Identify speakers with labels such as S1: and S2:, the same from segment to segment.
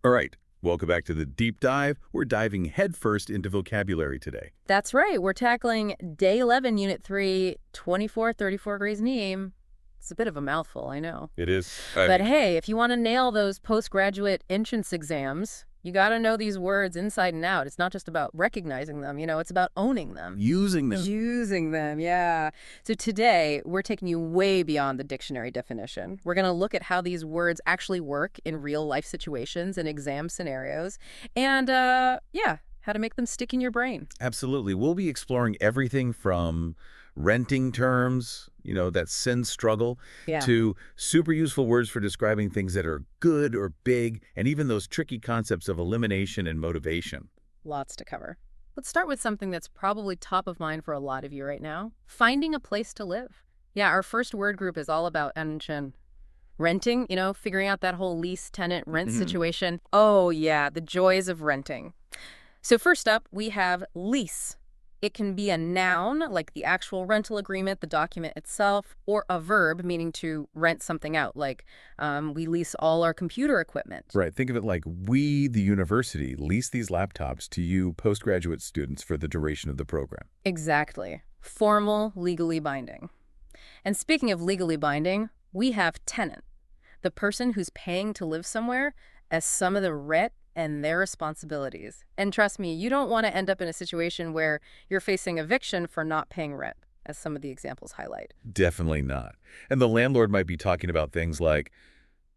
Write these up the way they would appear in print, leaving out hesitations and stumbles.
S1: All right, welcome back to the deep dive. We're diving headfirst into vocabulary today.
S2: That's right. We're tackling Day 11, Unit 3, 24-34 reasoning. It's a bit of a mouthful, I know.
S1: It is.
S2: But hey, if you want to nail those postgraduate entrance exams, you got to know these words inside and out. It's not just about recognizing them, it's about owning them.
S1: Using them.
S2: Using them, yeah. So today, we're taking you way beyond the dictionary definition. We're going to look at how these words actually work in real-life situations and exam scenarios, and, how to make them stick in your brain.
S1: Absolutely. We'll be exploring everything from renting terms, that sin struggle, to super useful words for describing things that are good or big, and even those tricky concepts of elimination and motivation.
S2: Lots to cover. Let's start with something that's probably top of mind for a lot of you right now. Finding a place to live. Yeah, our first word group is all about renting, figuring out that whole lease, tenant, rent situation. Oh yeah, the joys of renting. So first up, we have lease. It can be a noun, like the actual rental agreement, the document itself, or a verb, meaning to rent something out, like we lease all our computer equipment.
S1: Right. Think of it like we, the university, lease these laptops to you postgraduate students for the duration of the program.
S2: Exactly. Formal, legally binding. And speaking of legally binding, we have tenant, the person who's paying to live somewhere as some of the rent and their responsibilities. And trust me, you don't want to end up in a situation where you're facing eviction for not paying rent, as some of the examples highlight.
S1: Definitely not. And the landlord might be talking about things like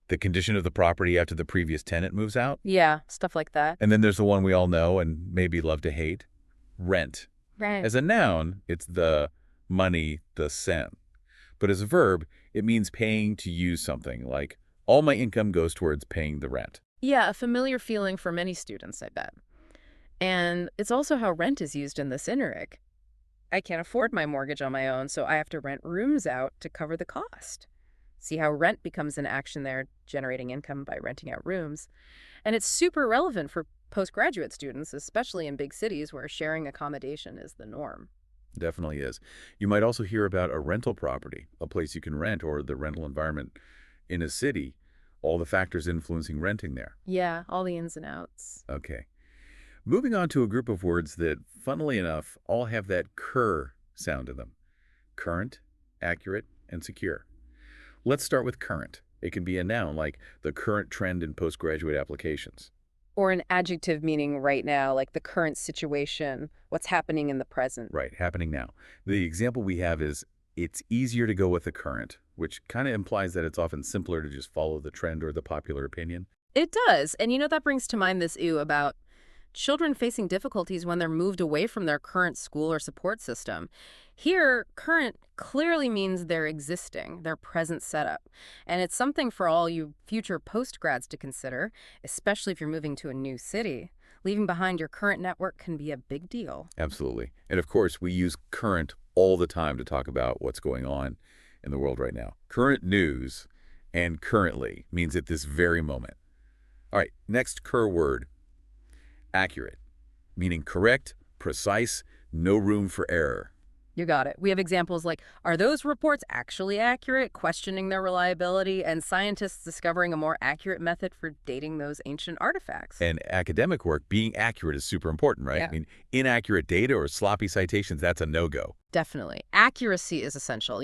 S1: the condition of the property after the previous tenant moves out.
S2: Yeah, stuff like that.
S1: And then there's the one we all know and maybe love to hate, rent.
S2: Right.
S1: As a noun, it's the money, the cent. But as a verb, it means paying to use something, like all my income goes towards paying the rent.
S2: Yeah, a familiar feeling for many students, I bet. And it's also how rent is used in this INRIC. I can't afford my mortgage on my own, so I have to rent rooms out to cover the cost. See how rent becomes an action there, generating income by renting out rooms. And it's super relevant for postgraduate students, especially in big cities where sharing accommodation is the norm.
S1: Definitely is. You might also hear about a rental property, a place you can rent, or the rental environment in a city, all the factors influencing renting there.
S2: Yeah, all the ins and outs.
S1: Okay. Moving on to a group of words that, funnily enough, all have that cur sound to them. Current, accurate, and secure. Let's start with current. It can be a noun, like the current trend in postgraduate applications.
S2: Or an adjective meaning right now, like the current situation, what's happening in the present.
S1: Right, happening now. The example we have is, it's easier to go with the current, which kind of implies that it's often simpler to just follow the trend or the popular opinion.
S2: It does. And that brings to mind this about children facing difficulties when they're moved away from their current school or support system. Here, current clearly means their existing, their present setup. And it's something for all you future postgrads to consider, especially if you're moving to a new city. Leaving behind your current network can be a big deal.
S1: Absolutely. And of course, we use current all the time to talk about what's going on in the world right now. Current news and currently means at this very moment. All right, next cur word, accurate, meaning correct, precise, no room for error.
S2: You got it. We have examples like, are those reports actually accurate, questioning their reliability, and scientists discovering a more accurate method for dating those ancient artifacts.
S1: And academic work, being accurate is super important, right?
S2: Yeah.
S1: I mean, inaccurate data or sloppy citations, that's a no-go.
S2: Definitely. Accuracy is essential.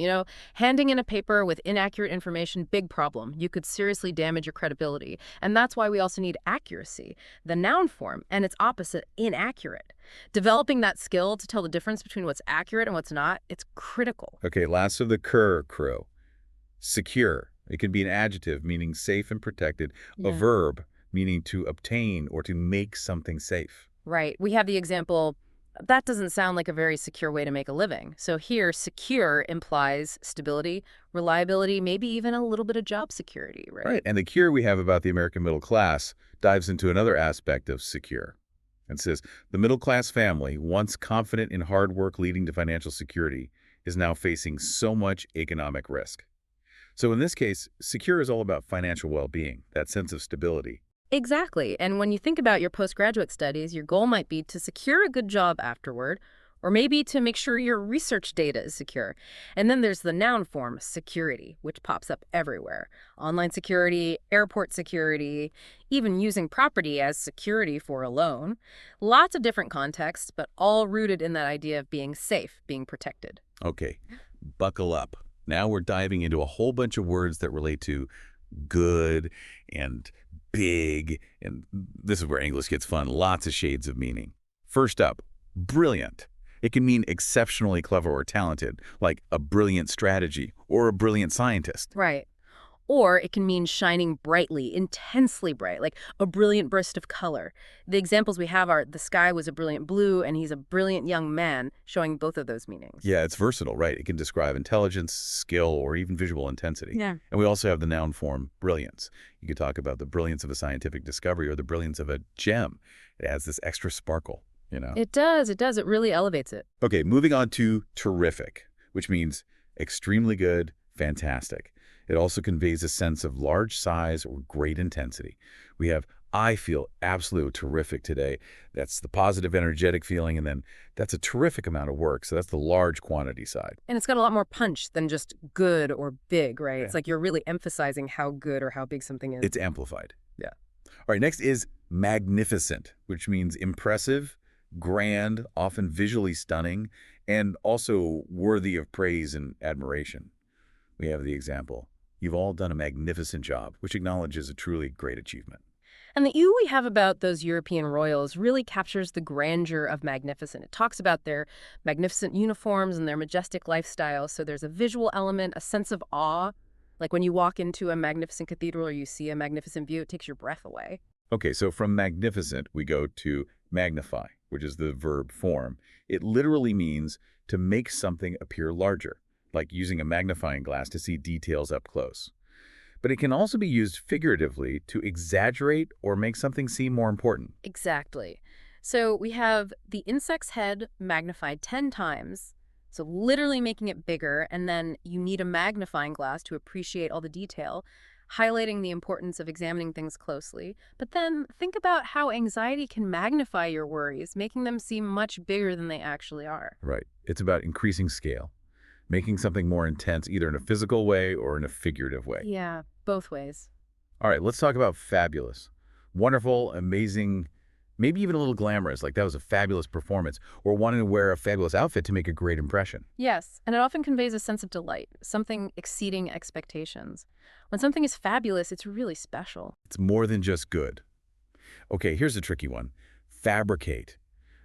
S2: Handing in a paper with inaccurate information, big problem. You could seriously damage your credibility. And that's why we also need accuracy, the noun form, and its opposite, inaccurate. Developing that skill to tell the difference between what's accurate and what's not, it's critical.
S1: Okay, last of the cur crew. Secure. It can be an adjective, meaning safe and protected.
S2: Yeah.
S1: A verb, meaning to obtain or to make something safe.
S2: Right. We have the example, that doesn't sound like a very secure way to make a living. So here, secure implies stability, reliability, maybe even a little bit of job security, right?
S1: Right. And the cure we have about the American middle class dives into another aspect of secure. It says, the middle-class family, once confident in hard work leading to financial security, is now facing so much economic risk. So in this case, secure is all about financial well-being, that sense of stability.
S2: Exactly. And when you think about your postgraduate studies, your goal might be to secure a good job afterward, Or maybe to make sure your research data is secure. And then there's the noun form, security, which pops up everywhere. Online security, airport security, even using property as security for a loan. Lots of different contexts, but all rooted in that idea of being safe, being protected.
S1: Okay, buckle up. Now we're diving into a whole bunch of words that relate to good and big, and this is where English gets fun. Lots of shades of meaning. First up, brilliant. It can mean exceptionally clever or talented, like a brilliant strategy or a brilliant scientist.
S2: Right. Or it can mean shining brightly, intensely bright, like a brilliant burst of color. The examples we have are the sky was a brilliant blue and he's a brilliant young man, showing both of those meanings.
S1: Yeah, it's versatile, right? It can describe intelligence, skill, or even visual intensity.
S2: Yeah.
S1: And we also have the noun form, brilliance. You could talk about the brilliance of a scientific discovery or the brilliance of a gem. It adds this extra sparkle, you know?
S2: It does. It does. It really elevates it.
S1: Okay, moving on to terrific, which means extremely good, fantastic. It also conveys a sense of large size or great intensity. We have, I feel absolutely terrific today. That's the positive, energetic feeling, and then that's a terrific amount of work. So that's the large quantity side.
S2: And it's got a lot more punch than just good or big, right?
S1: Yeah.
S2: It's like you're really emphasizing how good or how big something is.
S1: It's amplified.
S2: Yeah.
S1: All right, next is magnificent, which means impressive, grand, often visually stunning, and also worthy of praise and admiration. We have the example. You've all done a magnificent job, which acknowledges a truly great achievement.
S2: And the ewe we have about those European royals really captures the grandeur of magnificent. It talks about their magnificent uniforms and their majestic lifestyle. So there's a visual element, a sense of awe. Like when you walk into a magnificent cathedral or you see a magnificent view, it takes your breath away.
S1: Okay, so from magnificent, we go to magnify, which is the verb form. It literally means to make something appear larger, like using a magnifying glass to see details up close. But it can also be used figuratively to exaggerate or make something seem more important.
S2: Exactly. So we have the insect's head magnified 10 times, so literally making it bigger, and then you need a magnifying glass to appreciate all the detail, highlighting the importance of examining things closely. But then think about how anxiety can magnify your worries, making them seem much bigger than they actually are.
S1: Right. It's about increasing scale, making something more intense either in a physical way or in a figurative way.
S2: Yeah, both ways.
S1: All right, let's talk about fabulous. Wonderful, amazing, maybe even a little glamorous, like that was a fabulous performance, or wanting to wear a fabulous outfit to make a great impression.
S2: Yes, and it often conveys a sense of delight, something exceeding expectations. When something is fabulous, it's really special.
S1: It's more than just good. Okay, here's a tricky one. Fabricate.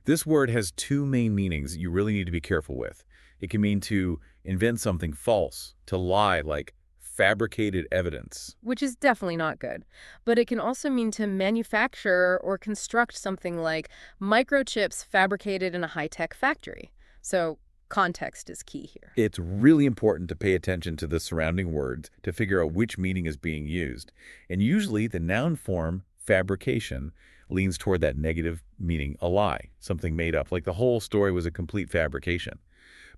S1: This word has two main meanings that you really need to be careful with. It can mean to invent something false, to lie, like fabricated evidence.
S2: Which is definitely not good. But it can also mean to manufacture or construct something like microchips fabricated in a high-tech factory. So context is key here.
S1: It's really important to pay attention to the surrounding words to figure out which meaning is being used. And usually the noun form, fabrication, leans toward that negative meaning, a lie, something made up, like the whole story was a complete fabrication.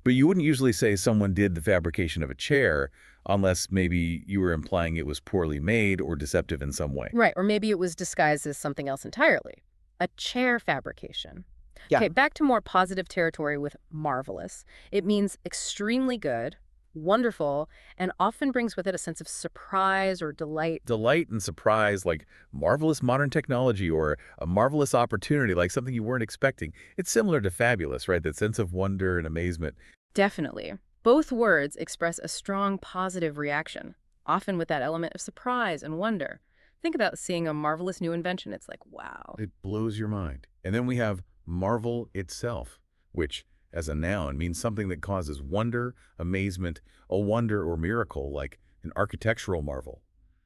S1: But you wouldn't usually say someone did the fabrication of a chair unless maybe you were implying it was poorly made or deceptive in some way.
S2: Right, or maybe it was disguised as something else entirely. A chair fabrication.
S1: Yeah.
S2: Okay, back to more positive territory with marvelous. It means extremely good, wonderful, and often brings with it a sense of surprise or delight.
S1: Delight and surprise, like marvelous modern technology or a marvelous opportunity, like something you weren't expecting. It's similar to fabulous, right? That sense of wonder and amazement.
S2: Definitely. Both words express a strong positive reaction, often with that element of surprise and wonder. Think about seeing a marvelous new invention. It's like, wow.
S1: It blows your mind. And then we have marvel itself, which as a noun means something that causes wonder, amazement, a wonder or miracle, like an architectural marvel.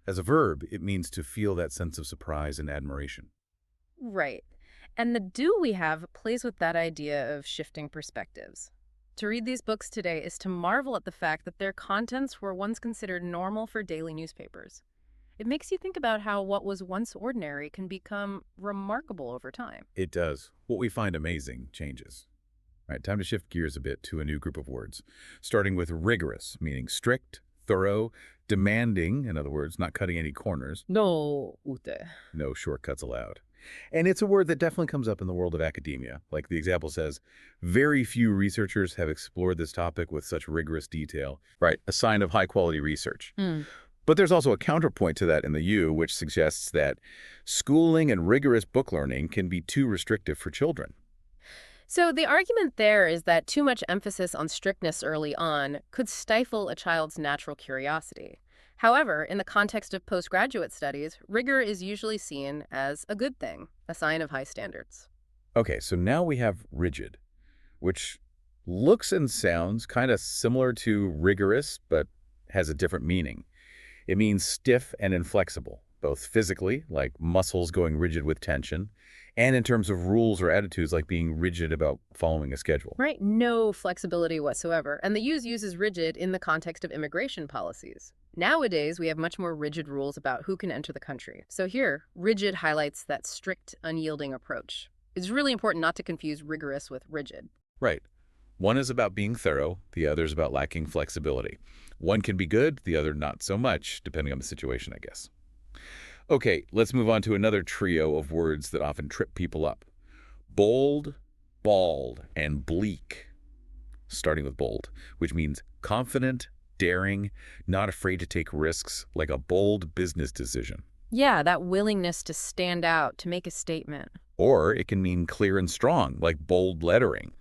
S1: As a verb, it means to feel that sense of surprise and admiration.
S2: Right. And the do we have plays with that idea of shifting perspectives. To read these books today is to marvel at the fact that their contents were once considered normal for daily newspapers. It makes you think about how what was once ordinary can become remarkable over time.
S1: It does. What we find amazing changes. All right, time to shift gears a bit to a new group of words, starting with rigorous, meaning strict, thorough, demanding, in other words, not cutting any corners,
S2: No, Ute.
S1: no shortcuts allowed. And it's a word that definitely comes up in the world of academia. Like the example says, very few researchers have explored this topic with such rigorous detail. Right, a sign of high-quality research. But there's also a counterpoint to that in the U, which suggests that schooling and rigorous book learning can be too restrictive for children.
S2: So the argument there is that too much emphasis on strictness early on could stifle a child's natural curiosity. However, in the context of postgraduate studies, rigor is usually seen as a good thing, a sign of high standards.
S1: Okay, so now we have rigid, which looks and sounds kind of similar to rigorous, but has a different meaning. It means stiff and inflexible, both physically, like muscles going rigid with tension, and in terms of rules or attitudes, like being rigid about following a schedule.
S2: Right, no flexibility whatsoever. And the uses rigid in the context of immigration policies. Nowadays, we have much more rigid rules about who can enter the country. So here, rigid highlights that strict, unyielding approach. It's really important not to confuse rigorous with rigid.
S1: Right. One is about being thorough, the other is about lacking flexibility. One can be good, the other not so much, depending on the situation, I guess. Okay, let's move on to another trio of words that often trip people up. Bold, bald, and bleak. Starting with bold, which means confident, daring, not afraid to take risks, like a bold business decision.
S2: Yeah, that willingness to stand out, to make a statement.
S1: Or it can mean clear and strong, like bold lettering.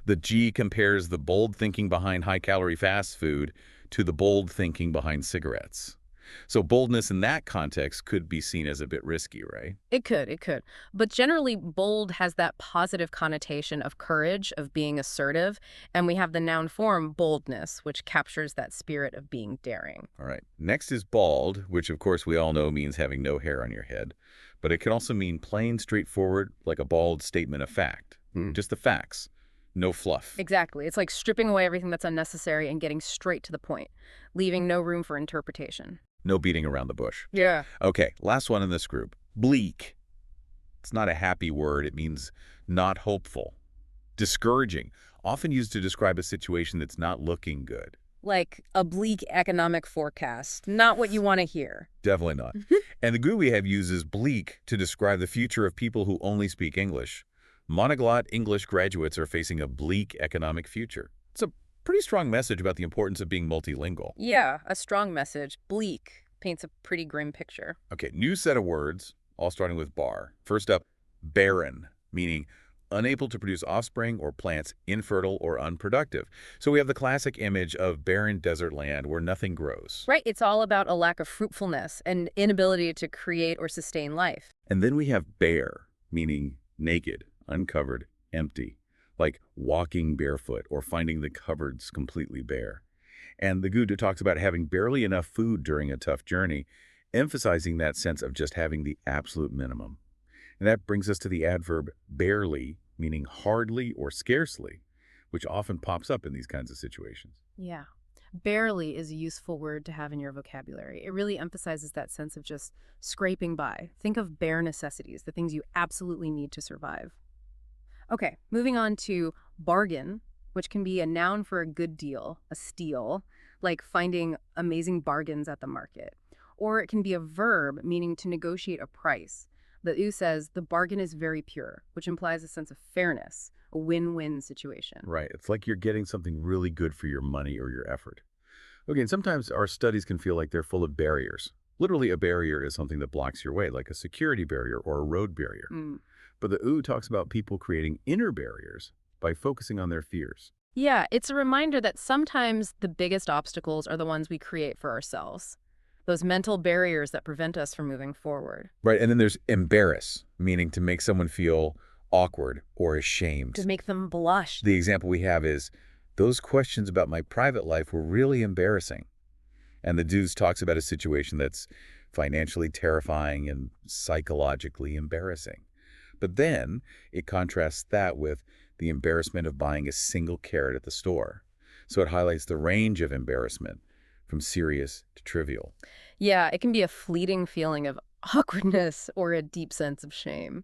S1: The G compares the bold thinking behind high-calorie fast food to the bold thinking behind cigarettes. So boldness in that context could be seen as a bit risky, right?
S2: It could. But generally, bold has that positive connotation of courage, of being assertive, and we have the noun form boldness, which captures that spirit of being daring.
S1: All right. Next is bald, which of course we all know means having no hair on your head. But it can also mean plain, straightforward, like a bald statement of fact. Just the facts. No fluff.
S2: Exactly. It's like stripping away everything that's unnecessary and getting straight to the point, leaving no room for interpretation.
S1: No beating around the bush.
S2: Yeah.
S1: Okay, last one in this group. Bleak. It's not a happy word. It means not hopeful. Discouraging. Often used to describe a situation that's not looking good.
S2: Like a bleak economic forecast. Not what you want to hear.
S1: Definitely not. And the GUI have uses bleak to describe the future of people who only speak English. Monoglot English graduates are facing a bleak economic future. It's a pretty strong message about the importance of being multilingual.
S2: Yeah, a strong message. Bleak paints a pretty grim picture.
S1: Okay, new set of words, all starting with bar. First up, barren, meaning unable to produce offspring or plants, infertile or unproductive. So we have the classic image of barren desert land where nothing grows.
S2: Right, it's all about a lack of fruitfulness and inability to create or sustain life.
S1: And then we have bare, meaning naked, uncovered, empty, like walking barefoot or finding the cupboards completely bare. And the Guru talks about having barely enough food during a tough journey, emphasizing that sense of just having the absolute minimum. And that brings us to the adverb barely, meaning hardly or scarcely, which often pops up in these kinds of situations.
S2: Yeah. Barely is a useful word to have in your vocabulary. It really emphasizes that sense of just scraping by. Think of bare necessities, the things you absolutely need to survive. Okay, moving on to bargain, which can be a noun for a good deal, a steal, like finding amazing bargains at the market. Or it can be a verb meaning to negotiate a price. The U says the bargain is very pure, which implies a sense of fairness, a win-win situation.
S1: Right. It's like you're getting something really good for your money or your effort. Okay, and sometimes our studies can feel like they're full of barriers. Literally, a barrier is something that blocks your way, like a security barrier or a road barrier. But the U talks about people creating inner barriers by focusing on their fears.
S2: Yeah, it's a reminder that sometimes the biggest obstacles are the ones we create for ourselves. Those mental barriers that prevent us from moving forward.
S1: Right, and then there's embarrass, meaning to make someone feel awkward or ashamed.
S2: To make them blush.
S1: The example we have is, those questions about my private life were really embarrassing. And the Deuce talks about a situation that's financially terrifying and psychologically embarrassing. But then it contrasts that with the embarrassment of buying a single carrot at the store. So it highlights the range of embarrassment, from serious to trivial.
S2: Yeah, it can be a fleeting feeling of awkwardness or a deep sense of shame.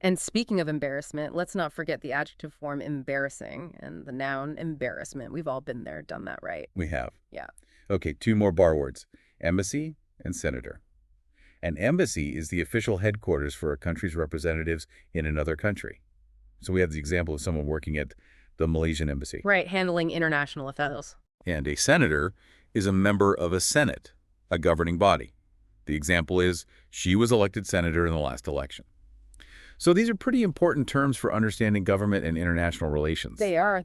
S2: And speaking of embarrassment, let's not forget the adjective form embarrassing and the noun embarrassment. We've all been there, done that, right?
S1: We have.
S2: Yeah.
S1: Okay, two more bar words, embassy and senator. An embassy is the official headquarters for a country's representatives in another country. So we have the example of someone working at the Malaysian embassy.
S2: Right, handling international affairs.
S1: And a senator is a member of a senate, a governing body. The example is she was elected senator in the last election. So these are pretty important terms for understanding government and international relations.
S2: They are.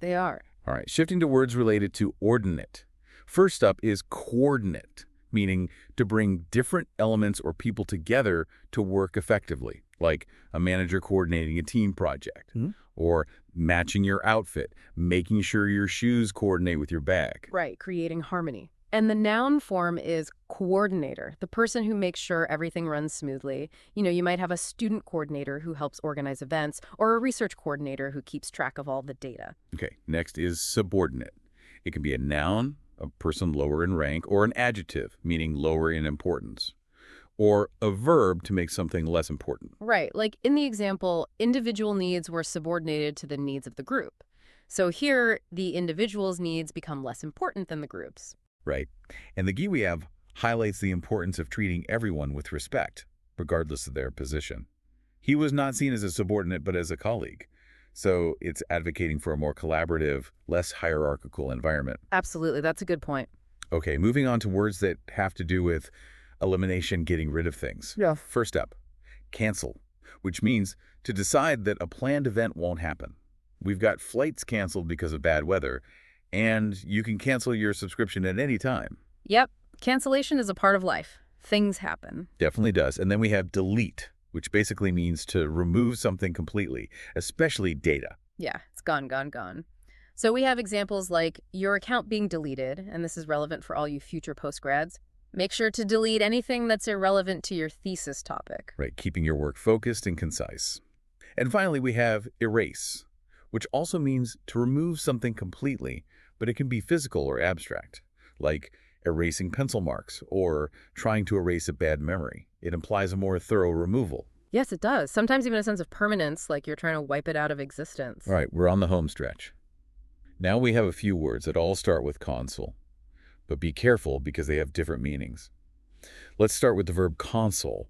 S1: All right, shifting to words related to ordinate. First up is coordinate, meaning to bring different elements or people together to work effectively, like a manager coordinating a team project, or matching your outfit, making sure your shoes coordinate with your bag.
S2: Right, creating harmony. And the noun form is coordinator, the person who makes sure everything runs smoothly. You might have a student coordinator who helps organize events, or a research coordinator who keeps track of all the data.
S1: Okay, next is subordinate. It can be a noun, a person lower in rank, or an adjective, meaning lower in importance, or a verb to make something less important.
S2: Right, like in the example, individual needs were subordinated to the needs of the group. So here, the individual's needs become less important than the group's.
S1: Right. And the key we have highlights the importance of treating everyone with respect, regardless of their position. He was not seen as a subordinate, but as a colleague. So it's advocating for a more collaborative, less hierarchical environment.
S2: Absolutely, that's a good point.
S1: Okay, moving on to words that have to do with elimination, getting rid of things.
S2: Yeah.
S1: First up, cancel, which means to decide that a planned event won't happen. We've got flights canceled because of bad weather, and you can cancel your subscription at any time.
S2: Yep, cancellation is a part of life. Things happen.
S1: Definitely does. And then we have delete, which basically means to remove something completely, especially data.
S2: Yeah, it's gone. So we have examples like your account being deleted, and this is relevant for all you future postgrads. Make sure to delete anything that's irrelevant to your thesis topic.
S1: Right, keeping your work focused and concise. And finally, we have erase, which also means to remove something completely, but it can be physical or abstract, like erasing pencil marks or trying to erase a bad memory. It implies a more thorough removal.
S2: Yes, it does. Sometimes even a sense of permanence, like you're trying to wipe it out of existence.
S1: All right, we're on the home stretch. Now we have a few words that all start with counsel, but be careful because they have different meanings. Let's start with the verb console,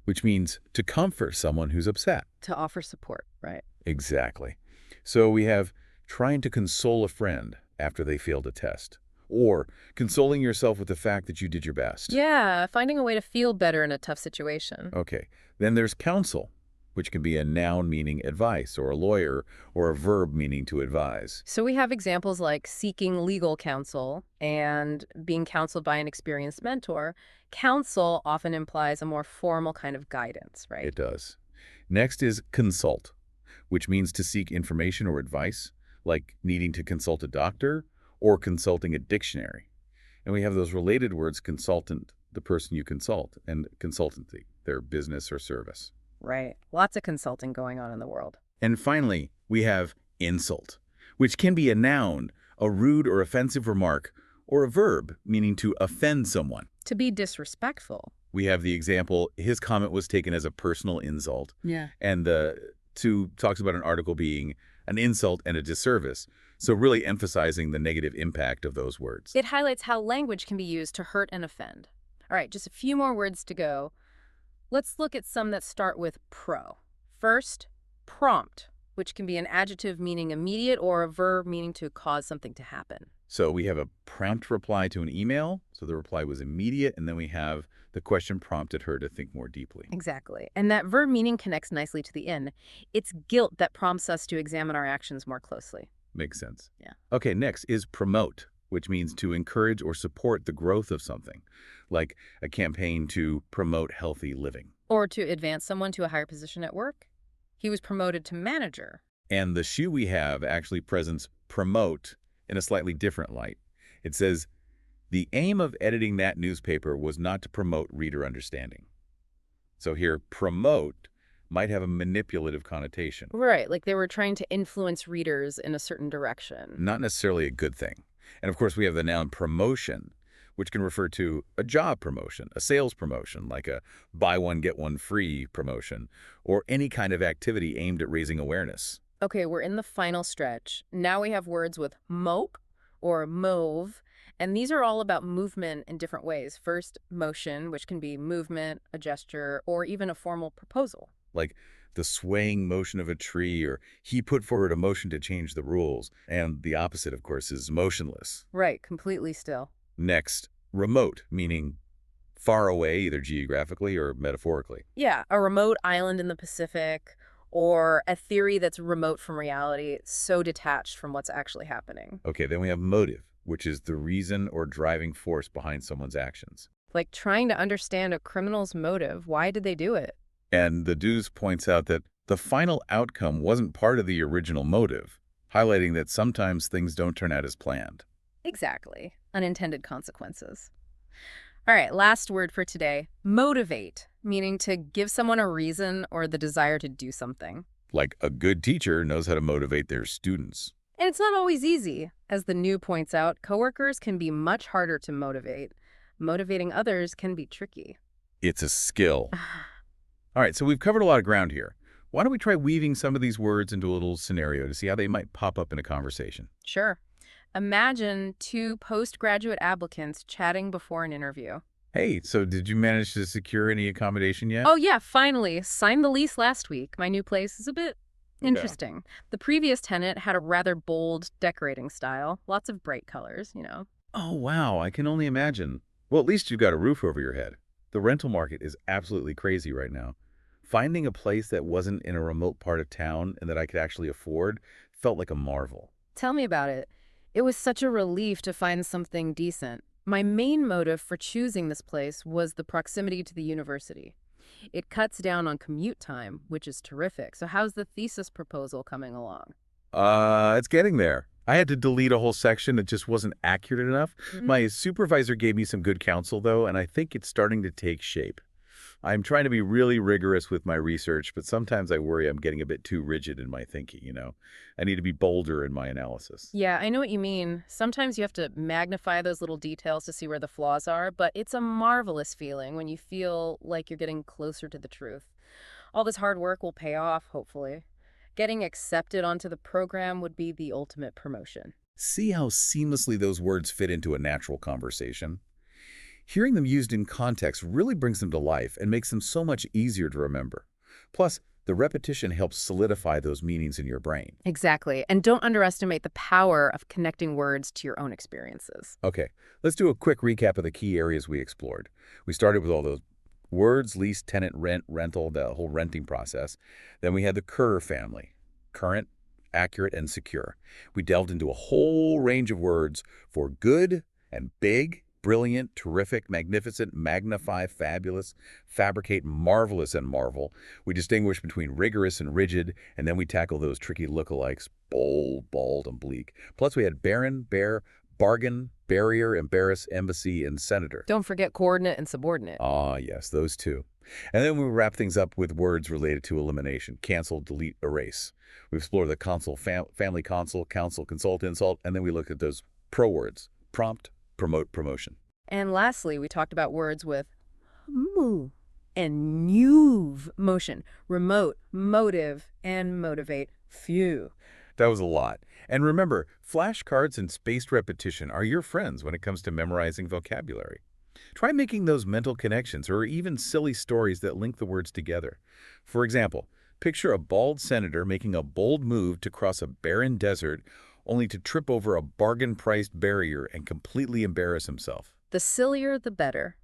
S1: which means to comfort someone who's upset.
S2: To offer support, right?
S1: Exactly. So we have trying to console a friend after they failed a test, or consoling yourself with the fact that you did your best.
S2: Yeah, finding a way to feel better in a tough situation.
S1: Okay. Then there's counsel, which can be a noun meaning advice, or a lawyer, or a verb meaning to advise.
S2: So we have examples like seeking legal counsel and being counseled by an experienced mentor. Counsel often implies a more formal kind of guidance, right?
S1: It does. Next is consult, which means to seek information or advice, like needing to consult a doctor or consulting a dictionary. And we have those related words, consultant, the person you consult, and consultancy, their business or service.
S2: Right. Lots of consulting going on in the world.
S1: And finally, we have insult, which can be a noun, a rude or offensive remark, or a verb meaning to offend someone.
S2: To be disrespectful.
S1: We have the example, his comment was taken as a personal insult.
S2: Yeah.
S1: And the two talks about an article being an insult and a disservice. So really emphasizing the negative impact of those words.
S2: It highlights how language can be used to hurt and offend. All right, just a few more words to go. Let's look at some that start with pro. First, prompt, which can be an adjective meaning immediate or a verb meaning to cause something to happen.
S1: So we have a prompt reply to an email. So the reply was immediate. And then we have the question prompted her to think more deeply.
S2: Exactly. And that verb meaning connects nicely to the end. It's guilt that prompts us to examine our actions more closely.
S1: Makes sense.
S2: Yeah.
S1: Okay, next is promote, which means to encourage or support the growth of something, like a campaign to promote healthy living.
S2: Or to advance someone to a higher position at work. He was promoted to manager.
S1: And the shoe we have actually presents promote in a slightly different light. It says, the aim of editing that newspaper was not to promote reader understanding. So here, promote might have a manipulative connotation.
S2: Right, like they were trying to influence readers in a certain direction.
S1: Not necessarily a good thing. And of course, we have the noun promotion, which can refer to a job promotion, a sales promotion, like a buy one, get one free promotion, or any kind of activity aimed at raising awareness.
S2: Okay, we're in the final stretch. Now we have words with mope or mauve And these are all about movement in different ways. First, motion, which can be movement, a gesture, or even a formal proposal.
S1: Like the swaying motion of a tree, or he put forward a motion to change the rules. And the opposite, of course, is motionless.
S2: Right, completely still.
S1: Next, remote, meaning far away, either geographically or metaphorically.
S2: Yeah, a remote island in the Pacific, or a theory that's remote from reality, so detached from what's actually happening.
S1: Okay, then we have motive, which is the reason or driving force behind someone's actions.
S2: Like trying to understand a criminal's motive. Why did they do it?
S1: And the Deuce points out that the final outcome wasn't part of the original motive, highlighting that sometimes things don't turn out as planned.
S2: Exactly. Unintended consequences. All right, last word for today. Motivate, meaning to give someone a reason or the desire to do something.
S1: Like a good teacher knows how to motivate their students.
S2: And it's not always easy. As the new points out, coworkers can be much harder to motivate. Motivating others can be tricky.
S1: It's a skill. All right, so we've covered a lot of ground here. Why don't we try weaving some of these words into a little scenario to see how they might pop up in a conversation?
S2: Sure. Imagine two postgraduate applicants chatting before an interview.
S1: Hey, so did you manage to secure any accommodation yet?
S2: Oh yeah, finally. Signed the lease last week. My new place is a bit interesting. The previous tenant had a rather bold decorating style. Lots of bright colors, you know.
S1: Oh, wow, I can only imagine. Well, at least you've got a roof over your head. The rental market is absolutely crazy right now. Finding a place that wasn't in a remote part of town and that I could actually afford felt like a marvel.
S2: Tell me about it. It was such a relief to find something decent. My main motive for choosing this place was the proximity to the university. It cuts down on commute time, which is terrific. So how's the thesis proposal coming along?
S1: It's getting there. I had to delete a whole section that just wasn't accurate enough. My supervisor gave me some good counsel, though, and I think it's starting to take shape. I'm trying to be really rigorous with my research, but sometimes I worry I'm getting a bit too rigid in my thinking, you know? I need to be bolder in my analysis.
S2: Yeah, I know what you mean. Sometimes you have to magnify those little details to see where the flaws are, but it's a marvelous feeling when you feel like you're getting closer to the truth. All this hard work will pay off, hopefully. Getting accepted onto the program would be the ultimate promotion.
S1: See how seamlessly those words fit into a natural conversation? Hearing them used in context really brings them to life and makes them so much easier to remember. Plus, the repetition helps solidify those meanings in your brain.
S2: Exactly. And don't underestimate the power of connecting words to your own experiences.
S1: Okay, let's do a quick recap of the key areas we explored. We started with all those words, lease, tenant, rent, rental, the whole renting process. Then we had the CUR family, current, accurate, and secure. We delved into a whole range of words for good and big, brilliant, terrific, magnificent, magnify, fabulous, fabricate, marvelous, and marvel. We distinguish between rigorous and rigid, and then we tackle those tricky lookalikes, bold, bald, and bleak. Plus we had barren, bare, bargain, barrier, embarrass, embassy, and senator.
S2: Don't forget coordinate and subordinate.
S1: Ah, yes, those two. And then we wrap things up with words related to elimination, cancel, delete, erase. We explore the counsel, family counsel, counsel, consult, insult, and then we look at those pro words, prompt, promote, promotion.
S2: And lastly, we talked about words with move and move motion, remote, motive, and motivate. Phew.
S1: That was a lot. And remember, flashcards and spaced repetition are your friends when it comes to memorizing vocabulary. Try making those mental connections or even silly stories that link the words together. For example, picture a bald senator making a bold move to cross a barren desert only to trip over a bargain-priced barrier and completely embarrass himself.
S2: The sillier, the better.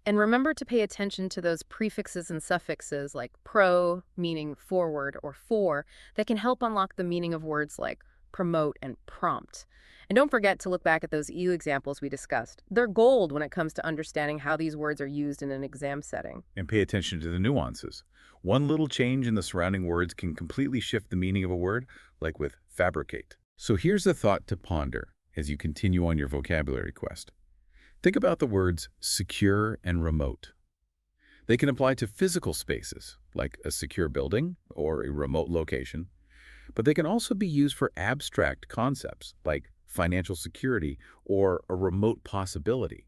S2: And remember to pay attention to those prefixes and suffixes like pro, meaning forward, or for, that can help unlock the meaning of words like promote and prompt. And don't forget to look back at those EU examples we discussed. They're gold when it comes to understanding how these words are used in an exam setting.
S1: And pay attention to the nuances. One little change in the surrounding words can completely shift the meaning of a word, like with fabricate. So here's a thought to ponder as you continue on your vocabulary quest. Think about the words secure and remote. They can apply to physical spaces, like a secure building or a remote location, but they can also be used for abstract concepts, like financial security or a remote possibility.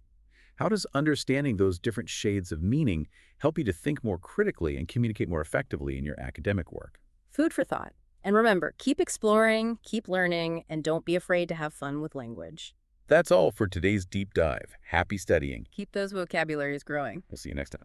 S1: How does understanding those different shades of meaning help you to think more critically and communicate more effectively in your academic work?
S2: Food for thought. And remember, keep exploring, keep learning, and don't be afraid to have fun with language.
S1: That's all for today's deep dive. Happy studying.
S2: Keep those vocabularies growing.
S1: We'll see you next time.